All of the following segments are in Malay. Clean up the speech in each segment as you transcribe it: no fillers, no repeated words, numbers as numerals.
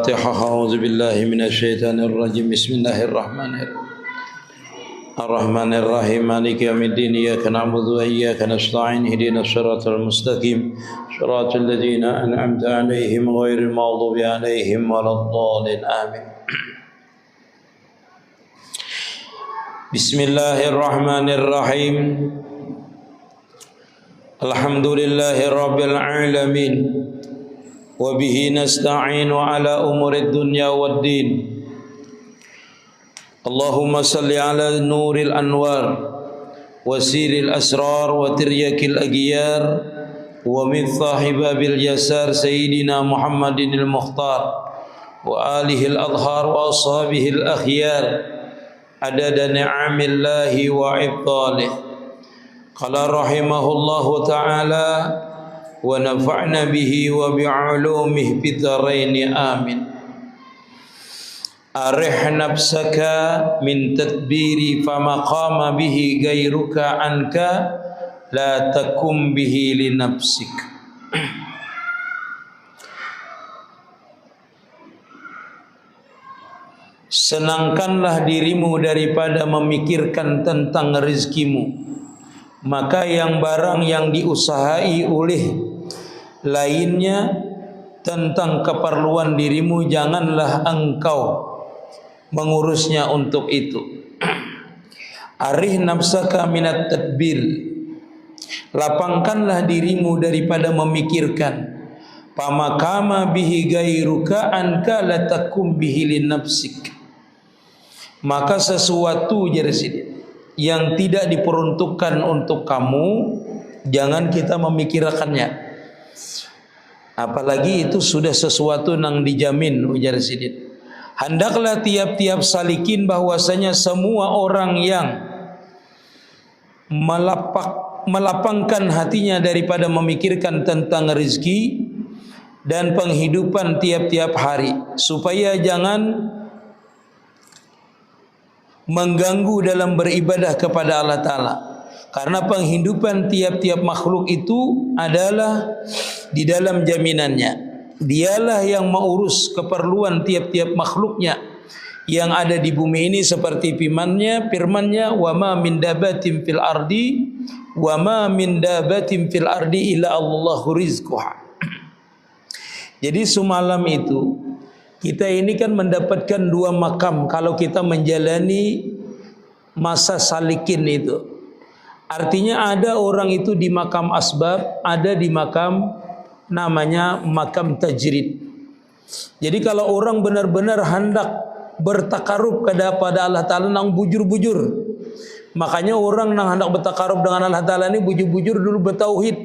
الفاتحة. أعوذ بالله من الشيطان الرجيم. بسم الله الرحمن الرحيم. مالك يوم الدين. إياك نعبد وإياك نستعين. اهدنا الصراط المستقيم صراط الذين أنعمت عليهم غير المغضوب عليهم ولا الضالين. آمين. بسم الله الرحمن الرحيم. الحمد لله رب العالمين وبه نستعين على أمور الدنيا والدين. اللهم صل على نور الأنوار وسير الأسرار وترياك الأغيار ومفتاح باب اليسار سيدنا محمد المختار وآله الأطهار وأصحابه الأخيار عدد نعم الله وعطاله. قال رحمه الله تعالى ونفعنا به وبعلومه في الدارين آمين. أرح نفسك من تدبيري فما قام به غيرك عنك لا تكن به لنفسك. Senangkanlah dirimu daripada memikirkan tentang rezekimu, maka yang barang yang diusahai oleh lainnya tentang keperluan dirimu, janganlah engkau mengurusnya untuk itu. Arih nafsaka minat tadbir, lapangkanlah dirimu daripada memikirkan. Pamakama bihi gairuka anka latakum bihi linafsik, maka sesuatu yang tidak diperuntukkan untuk kamu, jangan kita memikirkannya. Apalagi itu sudah sesuatu yang dijamin, ujar Sidin. Hendaklah tiap-tiap salikin bahwasanya semua orang yang melapangkan hatinya daripada memikirkan tentang rezeki dan penghidupan tiap-tiap hari, supaya jangan mengganggu dalam beribadah kepada Allah Ta'ala. Karena penghidupan tiap-tiap makhluk itu adalah di dalam jaminannya. Dialah yang mengurus keperluan tiap-tiap makhluknya yang ada di bumi ini, seperti firman-Nya wa ma min dabatin fil ardi illa Allahu rizquha. Jadi semalam itu kita ini kan mendapatkan dua makam kalau kita menjalani masa salikin itu. Artinya ada orang itu di makam asbab, ada di makam namanya makam tajrid. Jadi kalau orang benar-benar hendak bertakarub kepada Allah Ta'ala nang bujur-bujur, makanya orang nang hendak bertakarub dengan Allah Ta'ala ini bujur-bujur dulu bertauhid.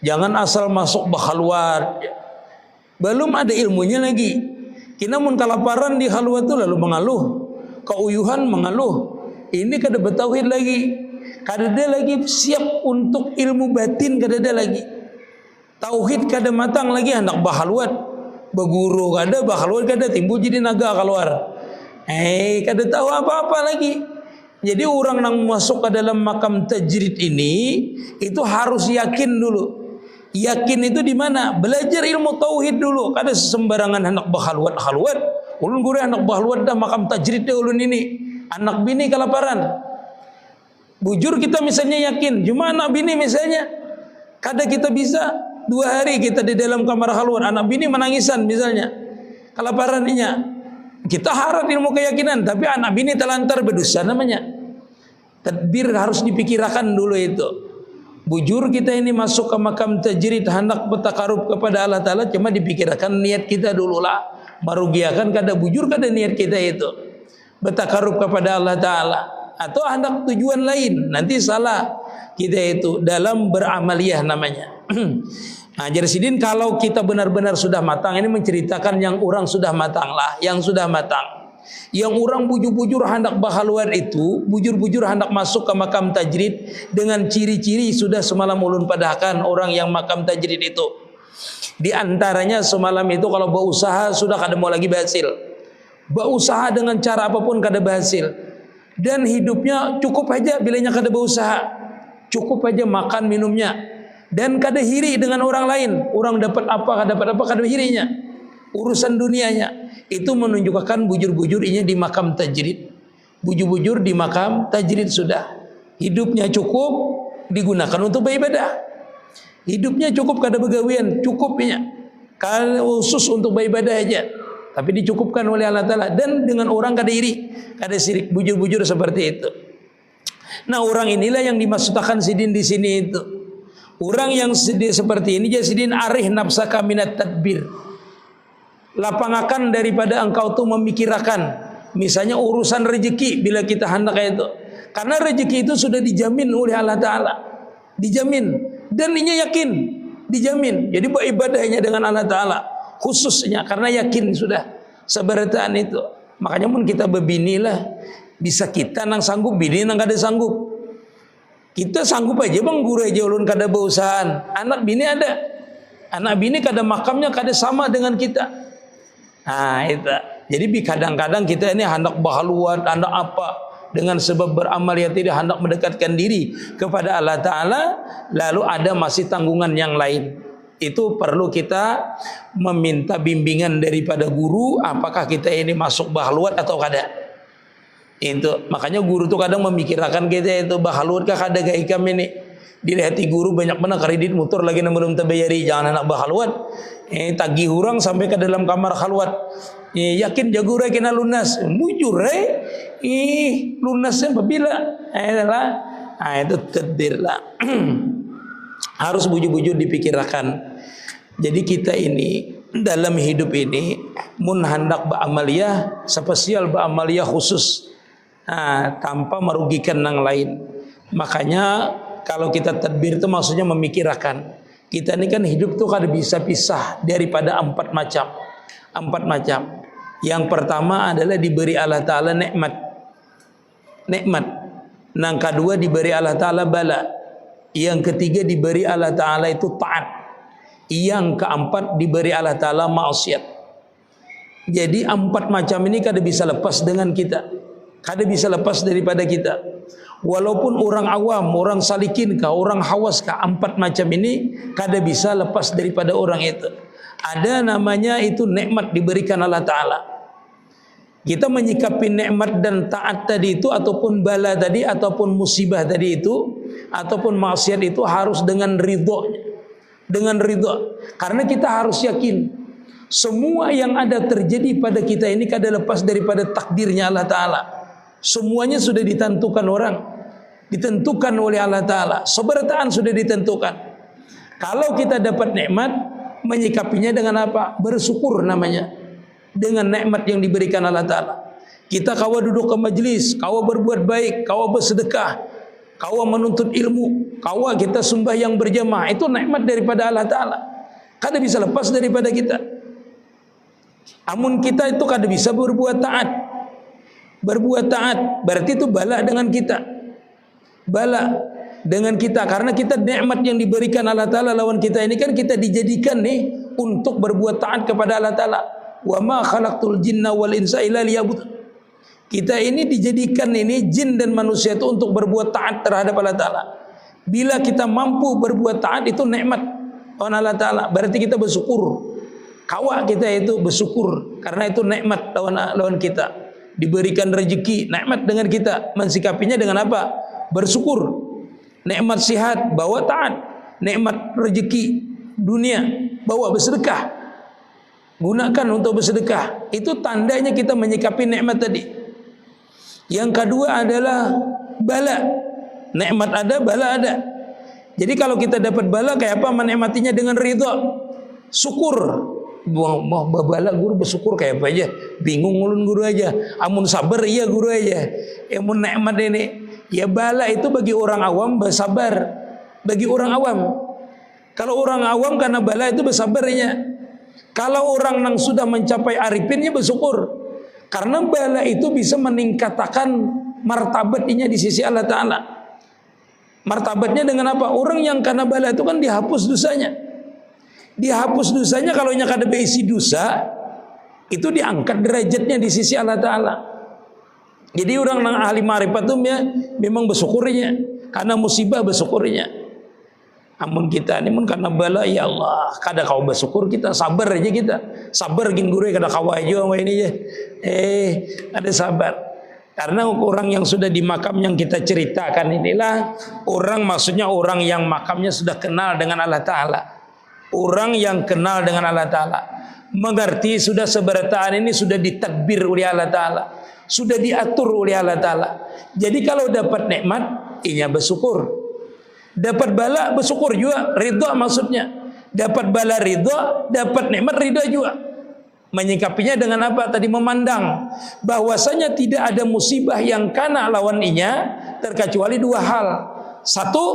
Jangan asal masuk bakhalwat, belum ada ilmunya lagi. Kita mun kelaparan di halwat itu lalu mengeluh, keuyuhan mengeluh. Ini kada bertauhid lagi, kada ada lagi siap untuk ilmu batin, kada ada lagi. Tauhid kada matang lagi, hendak bahalwat, berguru kada, bahalwat kada, timbul jadi naga keluar. Kada tahu apa-apa lagi. Jadi orang yang masuk ke dalam makam tajrid ini itu harus yakin dulu. Yakin itu di mana? Belajar ilmu tauhid dulu. Kada sembarangan hendak bahalwat. Ulun guru hendak bahalwat dah makam tajrid dah ulun ini. Anak bini kelaparan. Bujur kita misalnya yakin, cuma anak bini misalnya kada kita bisa 2 hari kita di dalam kamar halwat, anak bini menangisan misalnya, kelaparan inya. Kita harap ilmu keyakinan, tapi anak bini telantar berdosa namanya. Tadbir harus dipikirkan dulu itu. Bujur kita ini masuk ke makam tajrid hendak bertakarub kepada Allah Ta'ala, cuma dipikirkan niat kita dulu lah. Merugiakan kada bujur kada niat kita itu bertakarub kepada Allah Ta'ala, atau hendak tujuan lain, nanti salah kita itu dalam beramaliyah namanya. Nah, jadi sidin kalau kita benar-benar sudah matang, ini menceritakan yang orang sudah matang lah, yang sudah matang. Yang orang bujur-bujur hendak bahalwat itu, bujur-bujur hendak masuk ke makam tajrid dengan ciri-ciri sudah semalam ulun padahkan orang yang makam tajrid itu. Di antaranya semalam itu kalau berusaha sudah kada mau lagi berhasil. Berusaha dengan cara apapun kada berhasil. Dan hidupnya cukup aja bilanya kada berusaha. Cukup aja makan minumnya. Dan kada hiri dengan orang lain. Orang dapat apa, kada hirinya. Urusan dunianya. itu menunjukkan bujur-bujurnya di makam tajrid. Bujur-bujur di makam tajrid sudah. Hidupnya cukup digunakan untuk beribadah. Hidupnya cukup kada begawian, cukupnya. Kalau khusus untuk beribadah aja. Tapi dicukupkan oleh Allah Ta'ala. Dan dengan orang kada iri, kada sirik, bujur-bujur seperti itu. Nah, orang inilah yang dimaksudkan sidin di sini itu. Orang yang seperti ini jadi sidin arih nafsaka minat tadbir. Lapangakan daripada engkau tuh memikirkan. Misalnya urusan rezeki bila kita hendak itu. Karena rezeki itu sudah dijamin oleh Allah Ta'ala. Dijamin. Dan ini yakin. Dijamin. Jadi beribadahnya dengan Allah Ta'ala. Khususnya karena yakin sudah. Seberataan itu. Makanya pun kita berbinilah. Bisa kita nang sanggup, bini nang kada sanggup. Kita sanggup aja bang, guru aja ulun kada bausahan. Anak bini ada. Anak bini kada makamnya kada sama dengan kita. Nah itu. Jadi kadang-kadang kita ini hendak berhaluan, hendak apa, dengan sebab beramal yang tidak hendak mendekatkan diri kepada Allah Ta'ala, lalu ada masih tanggungan yang lain. Itu perlu kita meminta bimbingan daripada guru, apakah kita ini masuk berhaluan atau kada. Itu makanya guru tuh kadang memikirkan kita itu berhaluan kah kada gak ikam ini. Dilihat guru banyak mana kredit motor lagi yang belum terbayari, jangan anak berhaluan. Tagih orang sampai ke dalam kamar khalwat. Yakin jago kena lunas, mujur lunasnya apabila itu tadbir lah. Harus bujur-bujur dipikirkan. Jadi kita ini dalam hidup ini mun hendak beramaliyah spesial, beramaliyah khusus, tanpa merugikan yang lain. Makanya kalau kita tadbir itu maksudnya memikirkan. Kita ini kan hidup tuh kada bisa pisah daripada 4 macam. 4 macam. Yang pertama adalah diberi Allah Ta'ala nikmat. Nikmat. Yang kedua diberi Allah Ta'ala bala. Yang ketiga diberi Allah Ta'ala itu taat. Yang keempat diberi Allah Ta'ala maksiat. Jadi 4 macam ini kada bisa lepas dengan kita. Kada bisa lepas daripada kita. Walaupun orang awam, orang salikin kah, orang hawas kah, 4 macam ini kada bisa lepas daripada orang itu. Ada namanya itu nikmat diberikan Allah Ta'ala. Kita menyikapi nikmat dan taat tadi itu, ataupun bala tadi, ataupun musibah tadi itu, ataupun maksiat itu harus dengan ridho. Dengan ridho. Karena kita harus yakin semua yang ada terjadi pada kita ini kada lepas daripada takdirnya Allah Ta'ala. Semuanya sudah ditentukan orang. Ditentukan oleh Allah Ta'ala. Seberataan sudah ditentukan. Kalau kita dapat nikmat, menyikapinya dengan apa? Bersyukur namanya. Dengan nikmat yang diberikan Allah Ta'ala. Kita kawa duduk ke majlis, kawa berbuat baik, kawa bersedekah, kawa menuntut ilmu, kawa kita sembahyang berjamaah, itu nikmat daripada Allah Ta'ala. Kada bisa lepas daripada kita. Amun kita itu kada bisa berbuat taat. Berbuat taat berarti itu bala dengan kita. Bala dengan kita, karena kita nikmat yang diberikan Allah Ta'ala lawan kita ini kan kita dijadikan nih untuk berbuat taat kepada Allah Ta'ala. Wa ma khalaqtul jinna wal insa illa liya'budun. Kita ini dijadikan ini jin dan manusia itu untuk berbuat taat terhadap Allah Ta'ala. Bila kita mampu berbuat taat, itu nikmat lawan Allah Ta'ala, berarti kita bersyukur. Kawa kita itu bersyukur karena itu nikmat lawan kita. Diberikan rezeki, nikmat dengan kita. Mensikapinya dengan apa? Bersyukur. Nikmat sihat, bawa taat. Nikmat rezeki dunia, bawa bersedekah. Gunakan untuk bersedekah. Itu tandanya kita menyikapi nikmat tadi. Yang kedua adalah bala. Nikmat ada, bala ada. Jadi kalau kita dapat bala, kayak apa menikmatinya dengan ridha? Syukur. Mau bala guru bersyukur kayak apa aja. Bingung ulun guru aja. Amun sabar iya guru aja. Amun nikmat ini. Ya bala itu bagi orang awam bersabar. Bagi orang awam. Kalau orang awam karena bala itu bersabarnya. Kalau orang yang sudah mencapai arifin, bersyukur. Karena bala itu bisa meningkatkan martabatnya di sisi Allah Ta'ala. Martabatnya dengan apa? Orang yang karena bala itu kan dihapus dosanya. Dihapus dosanya, kalau nya kada berisi dosa, itu diangkat derajatnya di sisi Allah Ta'ala. Jadi orang yang ahli marifat itu memang bersyukurnya. Karena musibah bersyukurnya. Amun kita ini mun karena bala ya Allah, kada kau bersyukur kita sabar aja kita. Sabar gin guru kada kau aja ini aja. Ada sabar. Karena orang yang sudah di makam yang kita ceritakan inilah orang, maksudnya orang yang makamnya sudah kenal dengan Allah Ta'ala. Orang yang kenal dengan Allah Ta'ala, mengerti sudah seberataan ini sudah ditakbir oleh Allah Ta'ala, sudah diatur oleh Allah Ta'ala. Jadi kalau dapat nikmat, inya bersyukur. Dapat bala bersyukur juga, ridha maksudnya. Dapat bala ridha, dapat nikmat ridha juga. Menyikapinya dengan apa? Tadi memandang bahwasanya tidak ada musibah yang kena lawan inya terkecuali dua hal. Satu,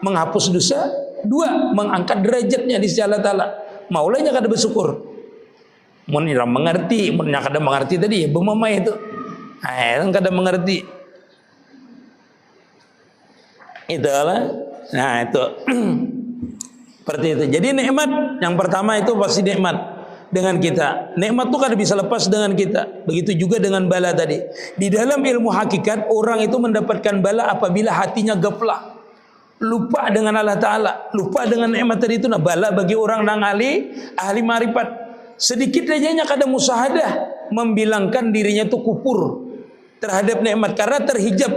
menghapus dosa. Dua, mengangkat derajatnya di sisi Allah Ta'ala. Maulanya kada bersyukur. Mun ira mengerti, mun kada mengerti tadi ya bemamai itu. Nah, kada mengerti. Itulah. Nah, itu. Seperti itu. Jadi nikmat yang pertama itu pasti nikmat dengan kita. Nikmat itu kada bisa lepas dengan kita. Begitu juga dengan bala tadi. Di dalam ilmu hakikat, orang itu mendapatkan bala apabila hatinya gaflah, lupa dengan Allah Ta'ala, lupa dengan nikmat tadi itu. Nah, bala bagi orang yang ahli marifat, sedikit saja kada musahadah membilangkan dirinya itu kufur terhadap nikmat karena terhijab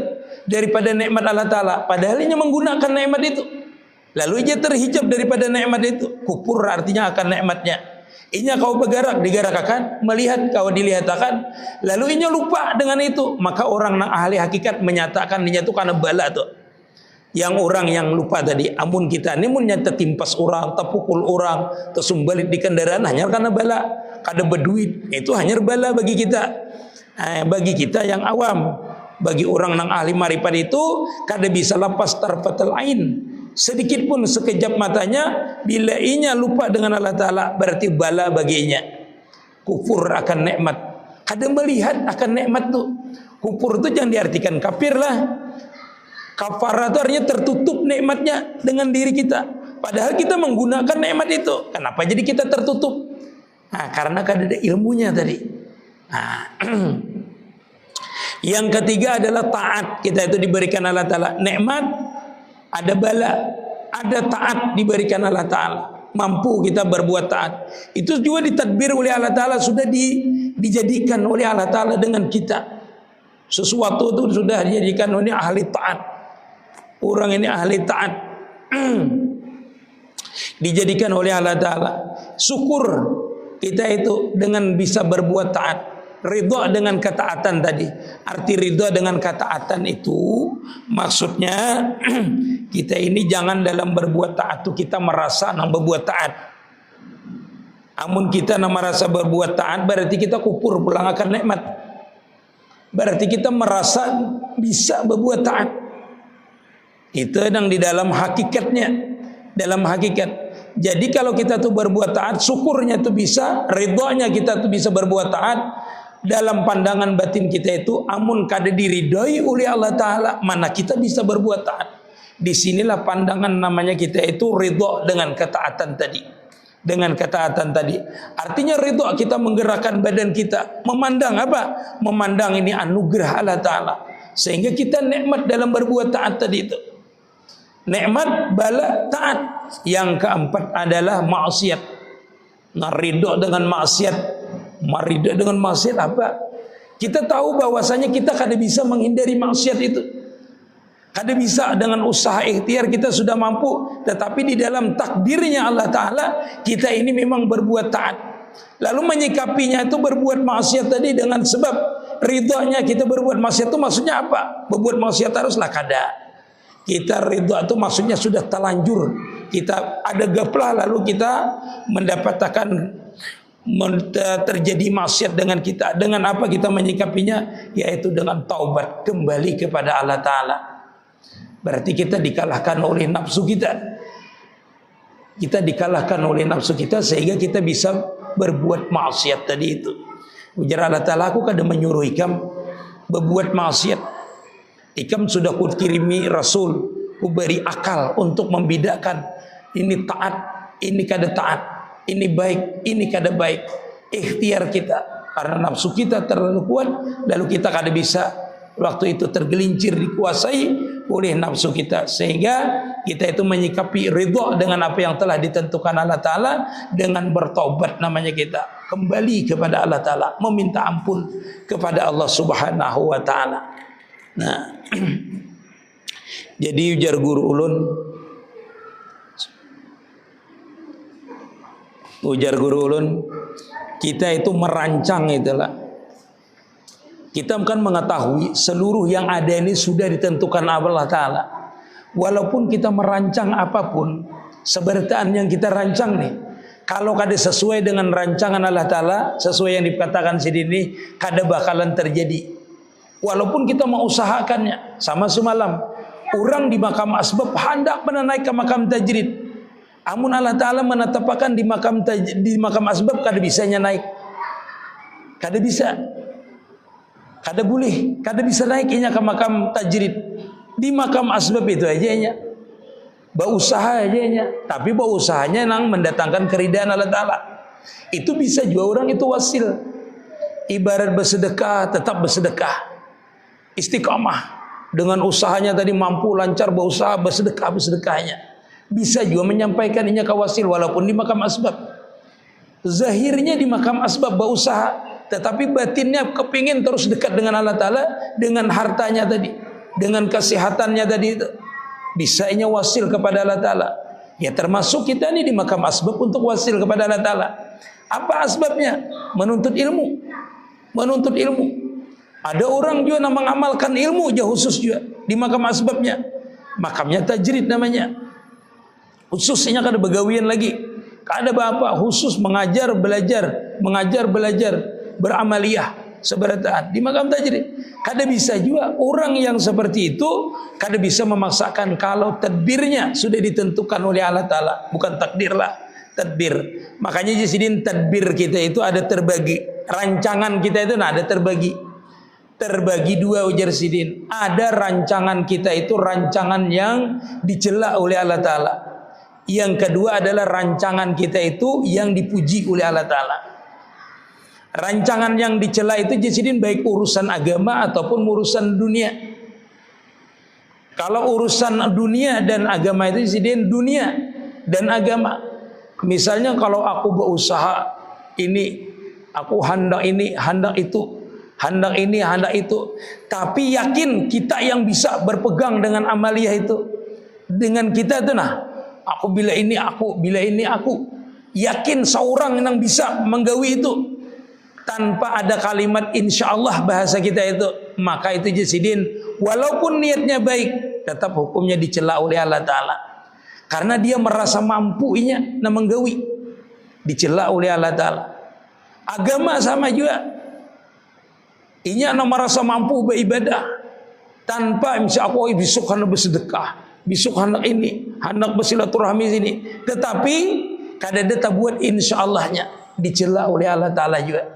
daripada nikmat Allah Ta'ala. Padahal ia menggunakan nikmat itu, lalu ia terhijab daripada nikmat itu. Kufur artinya akan nikmatnya. Inya kau bergerak, digerakkan, melihat kau dilihatkan, lalu inya lupa dengan itu. Maka orang ahli hakikat menyatakan inya itu karena bala tuh. Yang orang yang lupa tadi, amun kita ini mun nyata timpas orang, terpukul orang, tersumbalit di kendaraan hanya karena bala, kada berduit, itu hanya bala bagi kita. Bagi kita yang awam, bagi orang yang ahli marifat itu kada bisa lepas tarfatul ain, sedikit pun sekejap matanya. Bila inya lupa dengan Allah Ta'ala, berarti bala baginya. Kufur akan nikmat, kada melihat akan nikmat tu. Kufur itu jangan diartikan kafir lah. Kafarah itu artinya tertutup nikmatnya dengan diri kita. Padahal kita menggunakan nikmat itu. Kenapa jadi kita tertutup? Nah, karena kada ada ilmunya tadi. Nah, yang ketiga adalah taat. Kita itu diberikan Allah Ta'ala nikmat, ada bala, ada taat diberikan Allah Ta'ala. Mampu kita berbuat taat. Itu juga ditadbir oleh Allah Ta'ala, sudah dijadikan oleh Allah Ta'ala dengan kita. Sesuatu itu sudah dijadikan oleh ahli taat. Orang ini ahli taat, dijadikan oleh Allah Ta'ala. Syukur kita itu dengan bisa berbuat taat. Ridha dengan ketaatan tadi. Arti ridha dengan ketaatan itu maksudnya kita ini jangan dalam berbuat taat itu kita merasa nak berbuat taat. Amun kita nak merasa berbuat taat berarti kita kufur pulang akan nikmat. Berarti kita merasa bisa berbuat taat. Itu yang di dalam hakikatnya, dalam hakikat. Jadi kalau kita tuh berbuat taat, syukurnya tuh bisa, ridhonya kita tuh bisa berbuat taat. Dalam pandangan batin kita itu, amun kada diridhoi oleh Allah Ta'ala, mana kita bisa berbuat taat. Disinilah pandangan namanya kita itu ridho dengan ketaatan tadi. Dengan ketaatan tadi. Artinya ridho kita menggerakkan badan kita. Memandang apa? Memandang ini anugerah Allah Ta'ala. Sehingga kita nikmat dalam berbuat taat tadi itu. Nikmat, bala, taat. Yang keempat adalah maksiat. Nah, ridho dengan maksiat. Ridho dengan maksiat apa? Kita tahu bahwasanya kita kada bisa menghindari maksiat itu. Kada bisa dengan usaha ikhtiar kita sudah mampu. Tetapi di dalam takdirnya Allah Ta'ala, kita ini memang berbuat taat. Lalu menyikapinya itu berbuat maksiat tadi dengan sebab ridhonya kita berbuat maksiat itu maksudnya apa? Berbuat maksiat haruslah kada. Kita ridha itu maksudnya sudah telanjur. Kita ada gaplah lalu kita mendapatkan terjadi maksiat dengan kita. Dengan apa kita menyikapinya? Yaitu dengan taubat, kembali kepada Allah Ta'ala. Berarti kita dikalahkan oleh nafsu kita. Kita dikalahkan oleh nafsu kita sehingga kita bisa berbuat maksiat tadi itu. Ujar Allah Ta'ala, aku kada menyuruh ikam berbuat maksiat. Ikam sudah kukirimi Rasul, ku beri akal untuk membedakan ini taat, ini kada taat, ini baik, ini kada baik. Ikhtiar kita, karena nafsu kita terlalu kuat, lalu kita kada bisa waktu itu tergelincir dikuasai, oleh nafsu kita, sehingga kita itu menyikapi ridha dengan apa yang telah ditentukan Allah Ta'ala dengan bertaubat, namanya kita kembali kepada Allah Ta'ala, meminta ampun kepada Allah Subhanahu wa Ta'ala. Nah, jadi ujar guru ulun, kita itu merancang itulah. Kita kan mengetahui seluruh yang ada ini sudah ditentukan Allah Ta'ala. Walaupun kita merancang apapun, seberitaan yang kita rancang nih, kalau kada sesuai dengan rancangan Allah Ta'ala, sesuai yang dikatakan sini, kada bakalan terjadi. Walaupun kita mau usahakannya. Sama semalam, orang di makam asbab hendak menaik ke makam tajrid. Amun Allah Ta'ala menetapkan di makam asbab, kada bisanya naik. Kada bisa. Kada boleh, kada bisa naiknya ke makam tajrid. Di makam asbab itu aja, berusaha aja, tapi berusahanya nang mendatangkan keridaan Allah Ta'ala. Itu bisa juga orang itu wasil. Ibarat bersedekah, tetap bersedekah, istiqamah dengan usahanya tadi, mampu lancar berusaha bersedekahnya. Bisa juga menyampaikan inya ke wasil walaupun di makam asbab. Zahirnya di makam asbab berusaha, tetapi batinnya kepingin terus dekat dengan Allah Ta'ala, dengan hartanya tadi, dengan kesehatannya tadi itu. Bisanya wasil kepada Allah Ta'ala. Ya termasuk kita ini di makam asbab untuk wasil kepada Allah Ta'ala. Apa asbabnya? Menuntut ilmu. Menuntut ilmu. Ada orang juga yang mengamalkan ilmu aja khusus juga di makam asbabnya. Makamnya tajrid namanya. Khususnya kada begawian lagi. Kada apa khusus mengajar belajar beramaliyah seberataan di makam tajrid. Kada bisa juga orang yang seperti itu, kada bisa memaksakan kalau tadbirnya sudah ditentukan oleh Allah Ta'ala, bukan takdir lah, tadbir. Makanya jadi tadbir kita itu ada terbagi, rancangan kita itu ada terbagi dua, ujar Sidin. Ada rancangan kita itu rancangan yang dicela oleh Allah Ta'ala. Yang kedua adalah rancangan kita itu yang dipuji oleh Allah Ta'ala. Rancangan yang dicela itu Jasidin baik urusan agama ataupun urusan dunia. Kalau urusan dunia dan agama itu Jasidin dunia dan agama. Misalnya kalau aku berusaha ini, aku hendak ini, hendak itu, hendak ini, hendak itu, tapi yakin kita yang bisa berpegang dengan amaliyah itu, dengan kita itu nah, aku bila ini aku, bila ini aku, yakin seorang yang bisa menggawi itu. Tanpa ada kalimat insyaallah bahasa kita itu, maka itu Jasidin walaupun niatnya baik, tetap hukumnya dicela oleh Allah Ta'ala. Karena dia merasa mampunya na menggawi, dicela oleh Allah Ta'ala. Agama sama juga, inya na merasa mampu beribadah, tanpa misal aku besok hendak bersedekah, besok hendak ini, hendak bersilaturahmi sini, tetapi kada ada buat insyaallah-nya, dicela oleh Allah Ta'ala juga.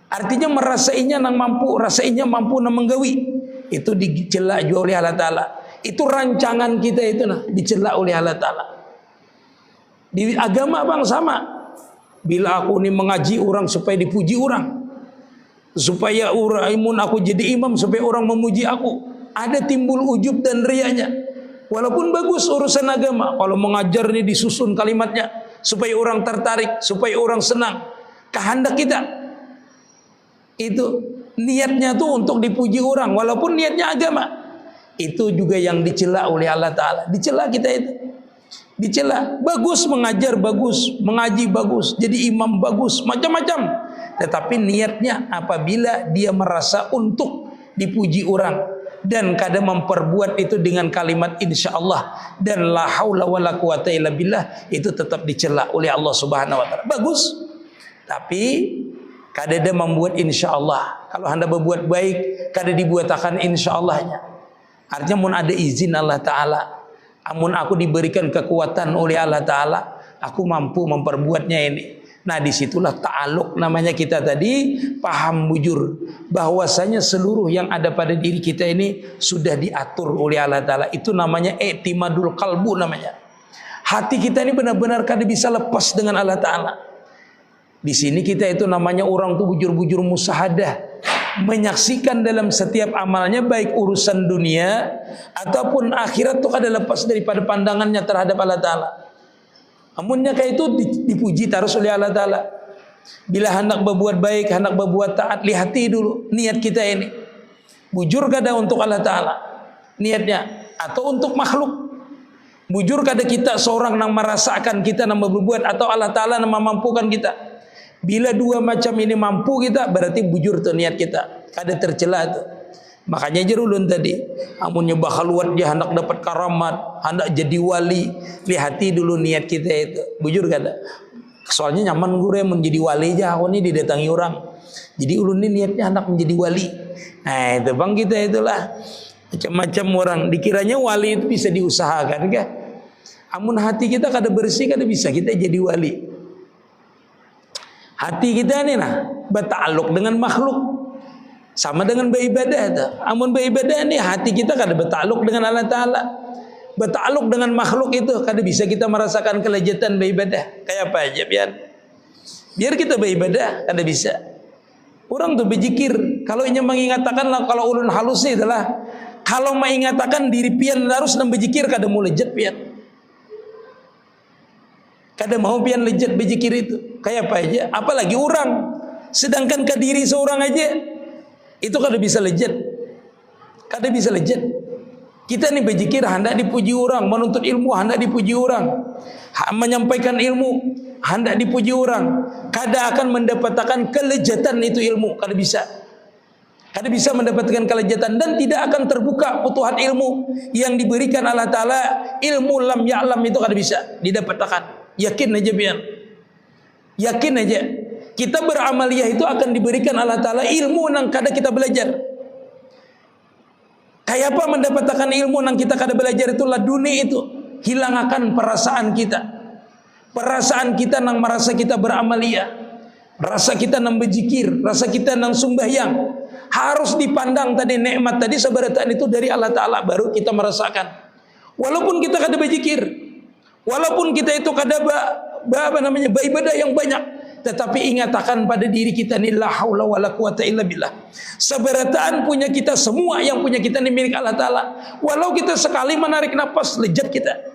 Artinya merasainya nang mampu, rasainya mampu nang menggawi, itu dicela juga oleh Allah Ta'ala. Itu rancangan kita itu nah, dicela oleh Allah Ta'ala. Di agama bang sama. Bila aku ni mengaji orang supaya dipuji orang, supaya orang imun aku jadi imam supaya orang memuji aku, ada timbul ujub dan riaknya. Walaupun bagus urusan agama, kalau mengajar ni disusun kalimatnya supaya orang tertarik, supaya orang senang, kehendak kita. Itu niatnya tuh untuk dipuji orang, walaupun niatnya agama. Itu juga yang dicela oleh Allah Ta'ala. Dicela kita itu, dicela. Bagus mengajar, bagus mengaji, bagus jadi imam, bagus macam-macam. Tetapi niatnya apabila dia merasa untuk dipuji orang dan kadang memperbuat itu dengan kalimat insyaallah dan la haula wala quwata illa billah, itu tetap dicela oleh Allah Subhanahu wa Ta'ala. Bagus, tapi kada ada membuat insyaallah. Kalau anda berbuat baik, kada dibuatakan insyaallah-nya. Artinya mun ada izin Allah Ta'ala, amun aku diberikan kekuatan oleh Allah Ta'ala, aku mampu memperbuatnya ini. Nah disitulah ta'aluk namanya kita tadi, paham bujur bahwasanya seluruh yang ada pada diri kita ini sudah diatur oleh Allah Ta'ala. Itu namanya i'timadul qalbu namanya. Hati kita ini benar-benar kada bisa lepas dengan Allah Ta'ala. Di sini kita itu namanya orang tuh bujur-bujur musahadah. menyaksikan dalam setiap amalnya, baik urusan dunia ataupun akhirat, itu kada lepas daripada pandangannya terhadap Allah Ta'ala. Amunnya kayak itu dipuji terus oleh Allah Ta'ala. Bila hendak berbuat baik, hendak berbuat taat, lihati dulu niat kita ini. Bujur kada untuk Allah Ta'ala niatnya, atau untuk makhluk. Bujur kada kita seorang yang merasakan kita yang berbuat, atau Allah Ta'ala yang memampukan kita. Bila dua macam ini mampu kita, berarti bujur tuh niat kita, kada tercela tuh. Makanya jerulun tadi, amunnya bakhaluat dia hendak dapat karamat, hendak jadi wali, lihati dulu niat kita itu. Bujur kada? Soalnya nyaman gue menjadi wali aja, aku ini didatangi orang. Jadi ulun ini niatnya hendak menjadi wali. Nah itu bang, kita itulah macam-macam orang. Dikiranya wali itu bisa diusahakan kan? Amun hati kita kada bersih, kada bisa kita jadi wali. Hati kita ini nah bertakluk dengan makhluk. Sama dengan beribadah tu. Amun beribadah ni hati kita kada bertakluk dengan Allah Ta'ala, bertakluk dengan makhluk, itu kada bisa kita merasakan kelezatan beribadah. Kayak apa aja biar kita beribadah kada bisa. Orang tu berzikir, kalau inya mengingatakan lah, kalau ulun halus ni adalah kalau mengingatakan diri pian harus nang berzikir kada mau lejat pian. Kada mau pian lejat berzikir itu. Kayak apa aja, apalagi orang. Sedangkan ke diri seorang aja itu kada bisa lejat. Kada bisa lejat. Kita ni berzikir hendak dipuji orang, menuntut ilmu hendak dipuji orang, menyampaikan ilmu hendak dipuji orang. Kada akan mendapatkan kelejatan itu ilmu, kada bisa. Kada bisa mendapatkan kelejatan, dan tidak akan terbuka putuhan ilmu yang diberikan Allah Ta'ala. Ilmu lam ya'lam itu kada bisa didapatkan. Yakin aja pian. Yakin aja. Kita beramaliyah itu akan diberikan Allah Ta'ala ilmu nang kada kita belajar. Kayak apa mendapatkan ilmu nang kita kada belajar itu? Laduni itu hilang akan perasaan kita. Perasaan kita nang merasa kita beramaliyah, rasa kita nang berzikir, rasa kita nang sembahyang, harus dipandang tadi nikmat tadi sabarataan itu dari Allah Ta'ala, baru kita merasakan. Walaupun kita kada berzikir, walaupun kita itu kada beribadah yang banyak, tetapi ingatakan pada diri kita ni la haula wala quwata illa billah. Seberataan punya kita, semua yang punya kita ni milik Allah Ta'ala. Walau kita sekali menarik nafas, lejat kita.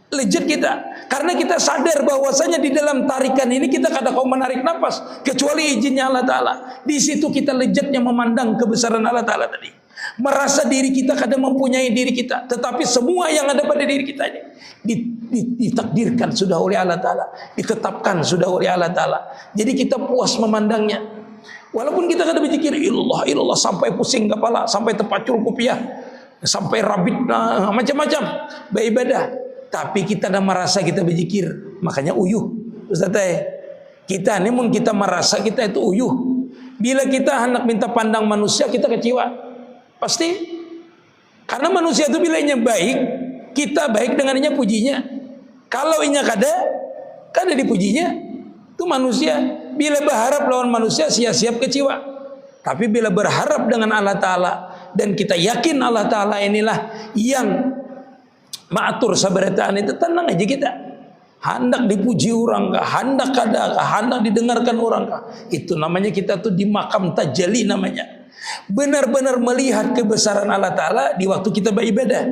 Lejat kita. Karena kita sadar bahwasanya di dalam tarikan ini kita kada kau menarik nafas kecuali izinnya Allah Ta'ala. Di situ kita lejatnya memandang kebesaran Allah Ta'ala tadi. Merasa diri kita kada mempunyai diri kita, tetapi semua yang ada pada diri kita ini ditakdirkan sudah oleh Allah Ta'ala, ditetapkan sudah oleh Allah Ta'ala. Jadi kita puas memandangnya. Walaupun kita kada berzikir ilallah ilallah sampai pusing kepala, sampai terpacul kopiah, sampai rabit, macam-macam beribadah, tapi kita dah merasa kita berzikir, makanya uyuh. Ustaz, kita ni mun kita merasa kita itu uyuh. Bila kita hendak minta pandang manusia, kita kecewa. Pasti. Karena manusia itu bila inya baik, kita baik dengan inya pujinya. Kalau inya kada dipujinya, itu manusia. Bila berharap lawan manusia, siap-siap kecewa. Tapi bila berharap dengan Allah Ta'ala, dan kita yakin Allah Ta'ala inilah yang mengatur sabarataan itu, tenang aja kita. Hendak dipuji orang kah, hendak kada kah, hendak didengarkan orang kah, itu namanya kita tuh di makam tajalli namanya. Benar-benar melihat kebesaran Allah Ta'ala di waktu kita beribadah.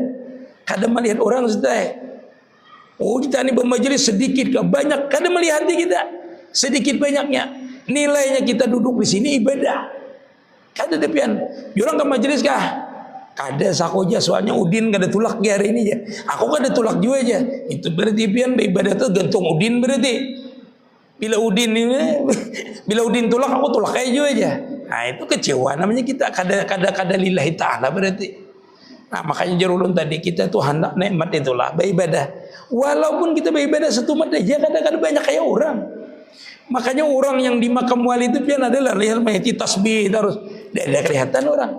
Kada melihat orang sudah. Oh kita ini bermajelis sedikit kah, banyak, kada melihat kita. Sedikit banyaknya nilainya kita duduk di sini ibadah. Kada depian. Jurang ke majelis kah? Kada sakoja, soalnya Udin kada tulak di hari ini ya. Aku kada tulak juga aja. Itu berarti pian ibadah tu gantung Udin berarti. Bila Udin tulak, aku tulak aja juga aja. Nah itu kecewa namanya kita, kada lillahi ta'ala berarti. Nah makanya jarulun tadi kita tuh hendak nikmat itulah beribadah. Walaupun kita beribadah satu mat aja, kadang-kadang banyak kayak orang. Makanya orang yang di makam wali itu pian adalah lihat mayati tasbih terus. Tidak kelihatan orang.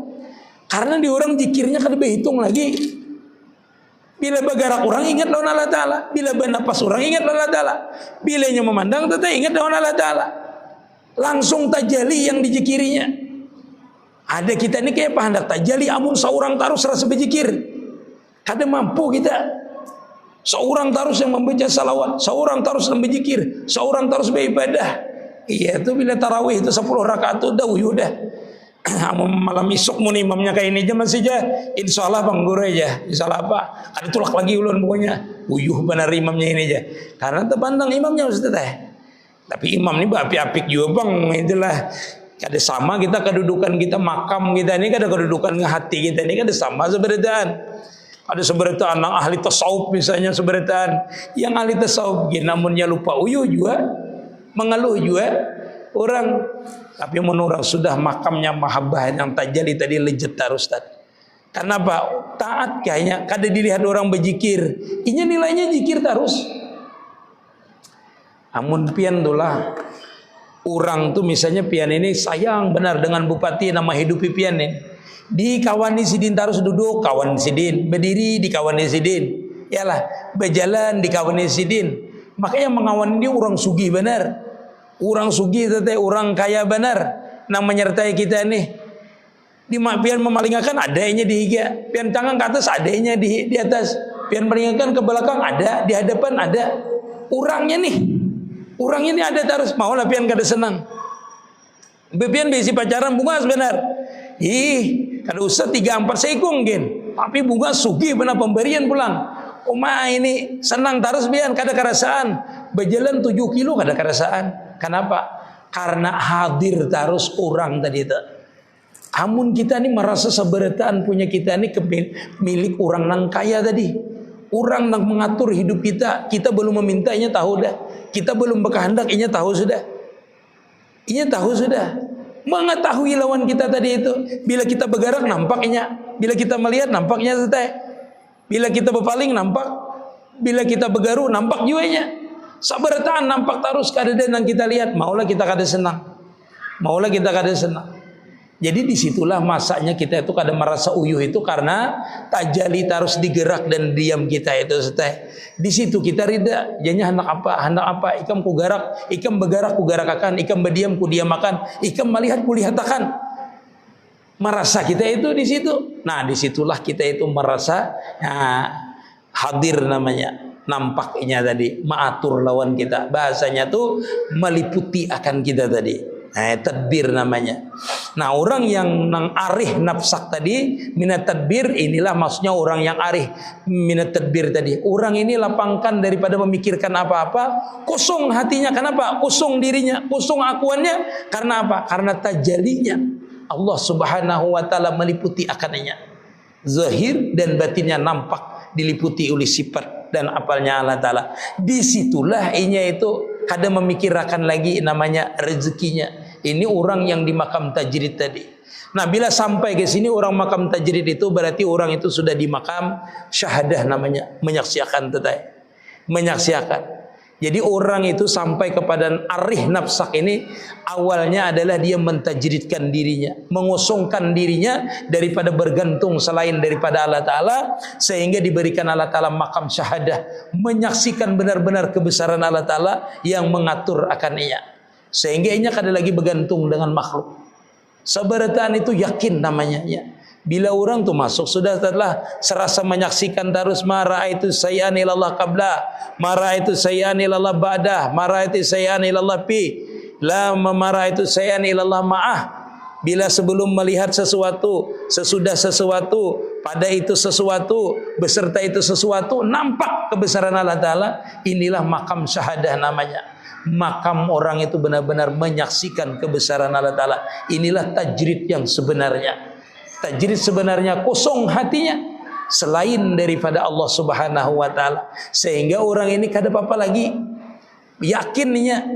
Karena di orang zikirnya kada berhitung lagi. Bila bergerak orang ingat lawan Allah Ta'ala, bila bernapas orang ingat lawan Allah Ta'ala, bila nya memandang tetap ingat lawan Allah Ta'ala. Langsung tajalli yang dizikirinya. Ada kita ni kayak apa hendak tajalli, amun seorang terus rasa berzikir. Kada mampu kita. Seorang terus yang membaca salawat, seorang terus yang berzikir, seorang terus beribadah. Iya itu bila tarawih itu 10 rakaat itu dah uyuh dah. malam isuk mun imamnya kayak ini aja masih aja insya Allah bang guru aja insya Allah apa ada tulak lagi ulun pokoknya uyuh benar imamnya ini aja karena terpandang imamnya Ustaz tapi imam ini api-apik juga bang itulah ada sama kita kedudukan kita makam kita ini ada kedudukan hati kita ini ada sama seberataan ada seberataan anak ahli tasawuf misalnya seberataan yang ahli tasawuf namunnya lupa uyuh juga mengeluh juga orang tapi menurut sudah makamnya mahabbah yang tajali tadi lejat terus tadi. Kenapa? Taat kayaknya kada dilihat orang berzikir. Inya nilainya zikir terus. Amun pian tulah orang tuh misalnya pian ini sayang benar dengan bupati nama hidupi pian ini. Di kawan sidin terus duduk kawan sidin, berdiri di kawan sidin. Yalah, berjalan di kawan sidin. Makanya mengawan ini orang sugih benar. Orang sugih tete orang kaya benar nang menyertai kita nih di pian memalingakan adanya di higa pian tangan ke atas adanya di atas pian memalingkan ke belakang ada di hadapan ada orangnya ini ada terus mau lah pian kada senang pian bisi pacaran bunga sebenar kada usah 3-4 sekung gen tapi bunga sugih benar pemberian pulang Oma ini senang terus pian kada kerasaan berjalan 7 kilo kada kerasaan. Kenapa? Karena hadir terus orang tadi itu. Amun kita ini merasa seberataan punya kita ini milik orang nang kaya tadi. Orang nang mengatur hidup kita. Kita belum memintanya tahu dah. Kita belum berkehendak inya tahu sudah. Inya tahu sudah. Mengetahui lawan kita tadi itu. Bila kita bergerak nampaknya. Bila kita melihat nampaknya setai. Bila kita berpaling nampak. Bila kita bergaru nampak juanya. Sabarataan nampak terus keadaan yang kita lihat. Maulah kita kada senang. Maulah kita kada senang. Jadi disitulah masanya kita itu kada merasa uyuh itu karena tajali terus digerak dan diam kita itu setai. Di situ kita rida. Jadinya hendak apa? Ikam ku garak, ikam bergerak ku garakakan, ikam berdiam ku diamakan, ikam melihat ku lihatakan. Merasa kita itu di situ. Nah disitulah kita itu merasa hadir namanya. Nampaknya tadi mengatur lawan kita bahasanya tuh meliputi akan kita tadi tadbir namanya. Nah orang yang nang arih nafsak tadi minat tadbir inilah maksudnya orang yang arih minat tadbir tadi orang ini lapangkan daripada memikirkan apa-apa kosong hatinya kenapa kosong dirinya kosong akuannya karena apa karena tajalinya Allah subhanahu wa ta'ala meliputi akannya zahir dan batinnya nampak diliputi oleh sifat dan apalnya Allah Ta'ala. Disitulah inya itu kada memikirkan lagi namanya rezekinya. Ini orang yang di makam tajrid tadi. Nah bila sampai ke sini orang makam tajrid itu berarti orang itu sudah di makam syahadah namanya. Menyaksikan tetai. Menyaksikan. Jadi orang itu sampai kepada arih nafsak ini awalnya adalah dia mentajridkan dirinya, mengosongkan dirinya daripada bergantung selain daripada Allah Ta'ala sehingga diberikan Allah Ta'ala makam syahadah, menyaksikan benar-benar kebesaran Allah Ta'ala yang mengatur akan ia sehingga ia kada lagi bergantung dengan makhluk. Sabarataan itu yakin namanya ya. Bila orang tu masuk sudah telah serasa menyaksikan terus marah itu sayan ilallah qabla, marah itu sayan ilallah ba'dah, marah itu sayan ilallah pi, la marah itu sayan ilallah ma'ah. Bila sebelum melihat sesuatu, sesudah sesuatu, pada itu sesuatu, beserta itu sesuatu, nampak kebesaran Allah Ta'ala, inilah makam syahadah namanya. Makam orang itu benar-benar menyaksikan kebesaran Allah Ta'ala. Inilah tajrid yang sebenarnya. Tajrid sebenarnya kosong hatinya selain daripada Allah Subhanahu wa Ta'ala sehingga orang ini kada apa-apa lagi yakinnya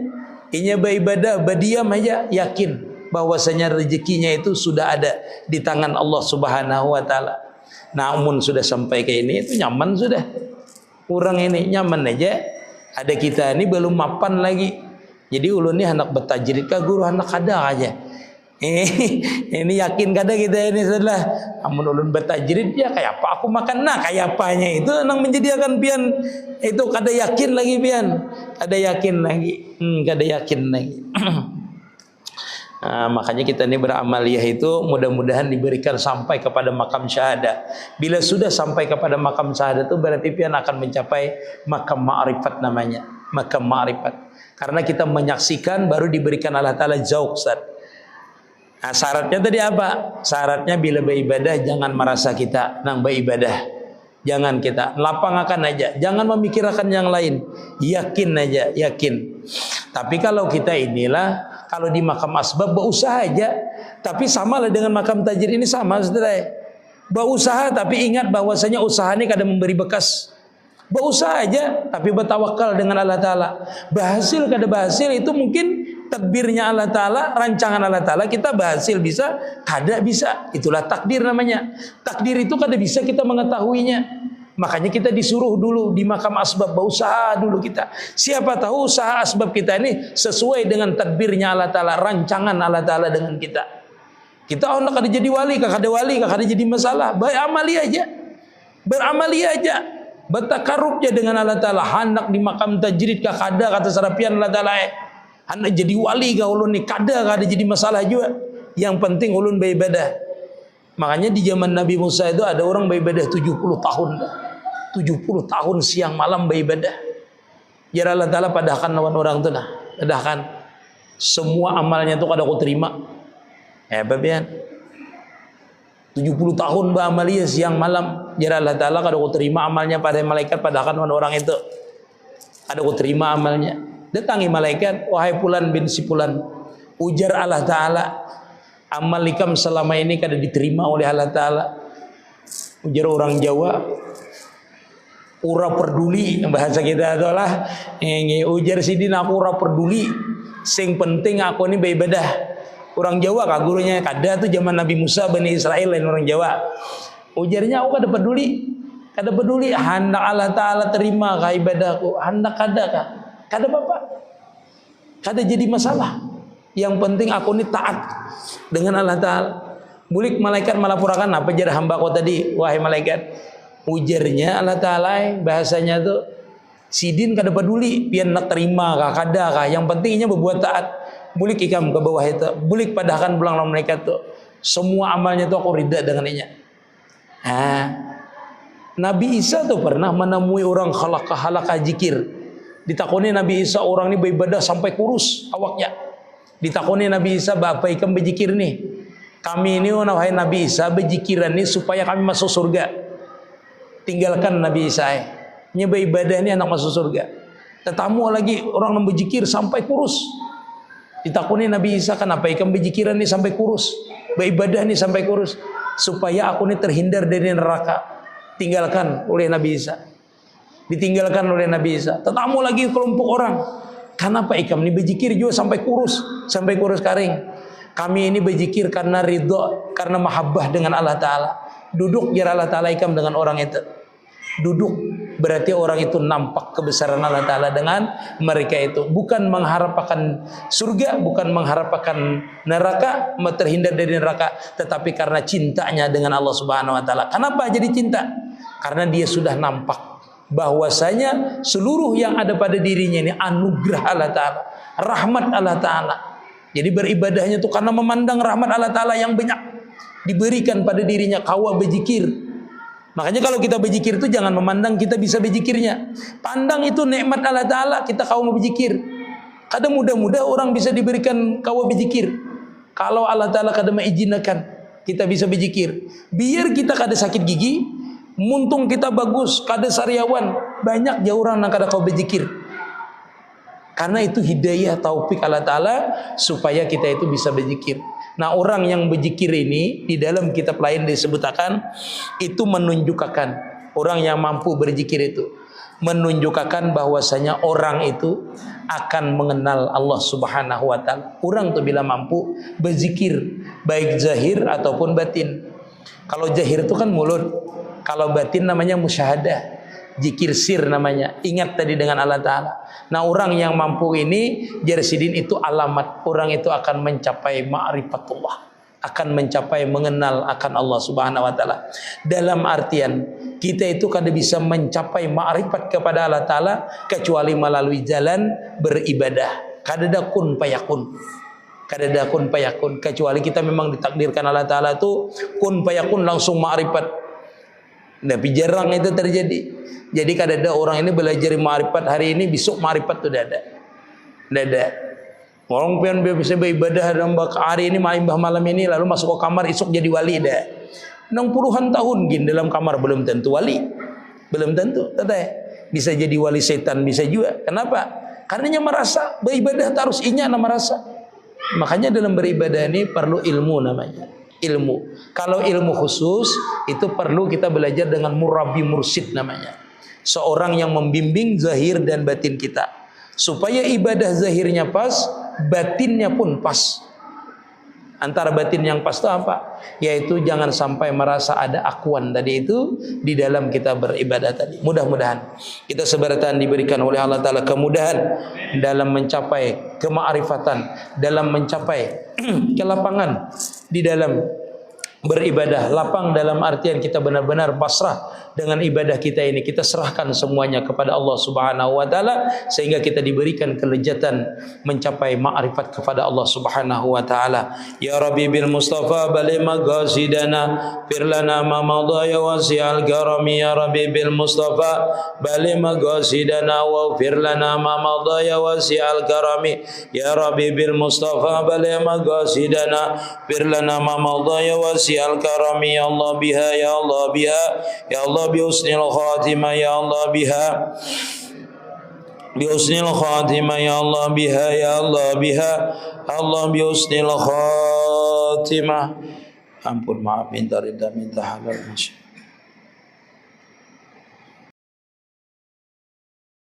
inya beribadah berdiam aja yakin bahwasanya rezekinya itu sudah ada di tangan Allah Subhanahu wa Ta'ala. Namun sudah sampai ke ini itu nyaman sudah orang ini nyaman aja ada kita ini belum mapan lagi jadi ulun ni hendak bertajrid ka guru hendak kada aja. Ini yakin kada kita ini setelah amun ulun bertajrid ya kayak apa aku makan nah kayak apanya itu nang menjadikan pian itu kada yakin lagi pian kada yakin lagi makanya kita ini beramaliyah itu mudah-mudahan diberikan sampai kepada makam syahadah. Bila sudah sampai kepada makam syahadah itu berarti pian akan mencapai makam ma'rifat namanya makam ma'rifat karena kita menyaksikan baru diberikan Allah Ta'ala zauq. Nah, syaratnya tadi apa? Syaratnya bila beribadah jangan merasa kita nang beribadah. Jangan kita lapangkan aja, jangan memikirkan yang lain. Yakin aja, yakin. Tapi kalau kita inilah, kalau di makam asbab berusaha aja. Tapi samalah dengan makam tajir ini sama, saudara. Berusaha tapi ingat bahwasanya usaha ini kadang memberi bekas. Berusaha aja tapi bertawakal dengan Allah Ta'ala. Berhasil kada berhasil itu mungkin takdirnya Allah Ta'ala, rancangan Allah Ta'ala. Kita berhasil bisa, kada bisa. Itulah takdir namanya. Takdir itu kada bisa kita mengetahuinya. Makanya kita disuruh dulu di makam asbab, berusaha dulu kita. Siapa tahu usaha asbab kita ini sesuai dengan takdirnya Allah Ta'ala, rancangan Allah Ta'ala dengan kita. Kita hendak kada jadi wali, kada wali, kada jadi masalah. Beramali aja. Beramali aja. Bertakarubnya dengan Allah Ta'ala. Hendak di makam tajrid kah kada, kata sarapian Allah Ta'ala. Hendak jadi wali kah ulun ni, kada jadi masalah juga. Yang penting ulun beribadah. Makanya di zaman Nabi Musa itu ada orang beribadah 70 tahun. 70 tahun siang malam beribadah. Ya Allah Ta'ala padahkan lawan orang itu nah. Padahkan semua amalnya itu kada aku terima. Babian 70 tahun beramal siang malam. Ya Allah Ta'ala kada aku terima amalnya pada malaikat padahkan lawan orang itu. Kada aku terima amalnya. Datangi malaikat, wahai Fulan bin si Fulan, ujar Allah Ta'ala, amal ikam selama ini kada diterima oleh Allah Ta'ala. Ujar orang Jawa, ura peduli, bahasa kita adalah ujar sidin aku ura peduli, sing penting aku ini beribadah. Orang Jawa kah gurunya, kada tuh zaman Nabi Musa Bani Israel lain orang Jawa. Ujarnya aku kada peduli, kada peduli hendak Allah Ta'ala terima kah ibadahku, hendak kada kah, kada apa-apa, kada jadi masalah. Yang penting aku ini taat dengan Allah Ta'ala. Bulik malaikat melaporkan apa jar hamba kau tadi, wahai malaikat. Ujarnya Allah Ta'ala bahasanya tuh sidin kada peduli pian nak terima kah kada kah, yang pentingnya berbuat taat. Bulik ikam ke bawah itu, bulik padahkan pulang lawan mereka tuh semua amalnya tuh aku ridha dengannya. Nabi Isa tuh pernah menemui orang halaka zikir. Ditakoni Nabi Isa, orang ini beribadah sampai kurus awaknya. Ditakoni Nabi Isa, bapak ikam berzikir nih. Kami ini wahai Nabi Isa berzikiran nih supaya kami masuk surga. Tinggalkan Nabi Isa. Nya beribadah ini anak masuk surga. Tetamu lagi orang yang berzikir sampai kurus. Ditakuni Nabi Isa, kenapa ikam berzikiran ini sampai kurus, beribadah ini sampai kurus? Supaya aku ini terhindar dari neraka. Tinggalkan oleh Nabi Isa. Ditinggalkan oleh Nabi Isa. Tetamu lagi kelompok orang, kenapa ikam ini berzikir juga sampai kurus kering? Kami ini berzikir karena ridho, karena mahabbah dengan Allah Ta'ala. Duduk ya Allah Ta'ala ikam dengan orang itu. Duduk berarti orang itu nampak kebesaran Allah Ta'ala dengan mereka itu. Bukan mengharapkan surga, bukan mengharapkan neraka, terhindar dari neraka, tetapi karena cintanya dengan Allah Subhanahu Wa Ta'ala. Kenapa jadi cinta? Karena dia sudah nampak bahwasanya seluruh yang ada pada dirinya ini anugerah Allah Ta'ala, rahmat Allah Ta'ala. Jadi beribadahnya itu karena memandang rahmat Allah Ta'ala yang banyak diberikan pada dirinya. Kawa berzikir. Makanya kalau kita berzikir itu jangan memandang kita bisa berzikirnya. Pandang itu nikmat Allah Ta'ala, kita kau mau berzikir. Kadang mudah-mudah orang bisa diberikan kau berzikir. Kalau Allah Ta'ala kadang mengizinkan kita bisa berzikir. Biar kita kada sakit gigi, muntung kita bagus, kada sariawan, banyak jauh orang yang kada kau berzikir. Karena itu hidayah taufik Allah Ta'ala supaya kita itu bisa berzikir. Nah, orang yang berzikir ini di dalam kitab lain disebutkan itu menunjukkan orang yang mampu berzikir itu menunjukkan bahwasanya orang itu akan mengenal Allah Subhanahu Wa Ta'ala. Orang tuh bila mampu berzikir baik zahir ataupun batin. Kalau zahir itu kan mulut, kalau batin namanya musyahadah. Zikir sir namanya, ingat tadi dengan Allah Ta'ala. Nah, orang yang mampu ini jarsidin itu alamat orang itu akan mencapai ma'rifatullah, akan mencapai mengenal akan Allah Subhanahu Wa Ta'ala. Dalam artian kita itu kada bisa mencapai ma'rifat kepada Allah Ta'ala kecuali melalui jalan beribadah. Kada ada kun payakun, kada ada kun payakun, kecuali kita memang ditakdirkan Allah Ta'ala itu kun payakun langsung ma'rifat. Tapi jarang itu terjadi. Jadi kadang ada orang ini belajar ma'rifat hari ini, besok ma'rifat itu tidak ada. Tidak ada. Orang pian bisa beribadah dalam hari ini malam ini lalu masuk ke kamar esok jadi wali dah. 60-an tahun gin dalam kamar belum tentu wali. Belum tentu, teteh. Bisa jadi wali setan bisa juga. Kenapa? Karenanya merasa beribadah harus inya merasa. Makanya dalam beribadah ini perlu ilmu namanya. Ilmu. Kalau ilmu khusus itu perlu kita belajar dengan murabbi mursyid namanya. Seorang yang membimbing zahir dan batin kita. Supaya ibadah zahirnya pas, batinnya pun pas. Antara batin yang pas itu apa? Yaitu jangan sampai merasa ada akuan tadi itu di dalam kita beribadah tadi. Mudah-mudahan kita sebaratan diberikan oleh Allah Ta'ala kemudahan dalam mencapai kemaarifatan, dalam mencapai kelapangan di dalam beribadah. Lapang dalam artian kita benar-benar pasrah dengan ibadah kita ini, kita serahkan semuanya kepada Allah Subhanahu wa taala sehingga kita diberikan kelezatan mencapai ma'rifat kepada Allah Subhanahu wa taala. Ya Rabbi bil Mustafa bali magasidana firlana ma madha ya wasi'al karami. Ya Rabbi bil Mustafa bali magasidana wa firlana ma madha ya wasi'al karami. Ya Rabbi bil Mustafa bali magasidana firlana ma madha ya wasi'al karami. Ya Allah biha, ya Allah biha, ya Allah بحسنil khatimah ya Allah biha, bihusnil khatimah ya Allah biha, ya Allah biha, Allah bihusnil khatimah. Ampun, maaf, minta ridha, minta halal.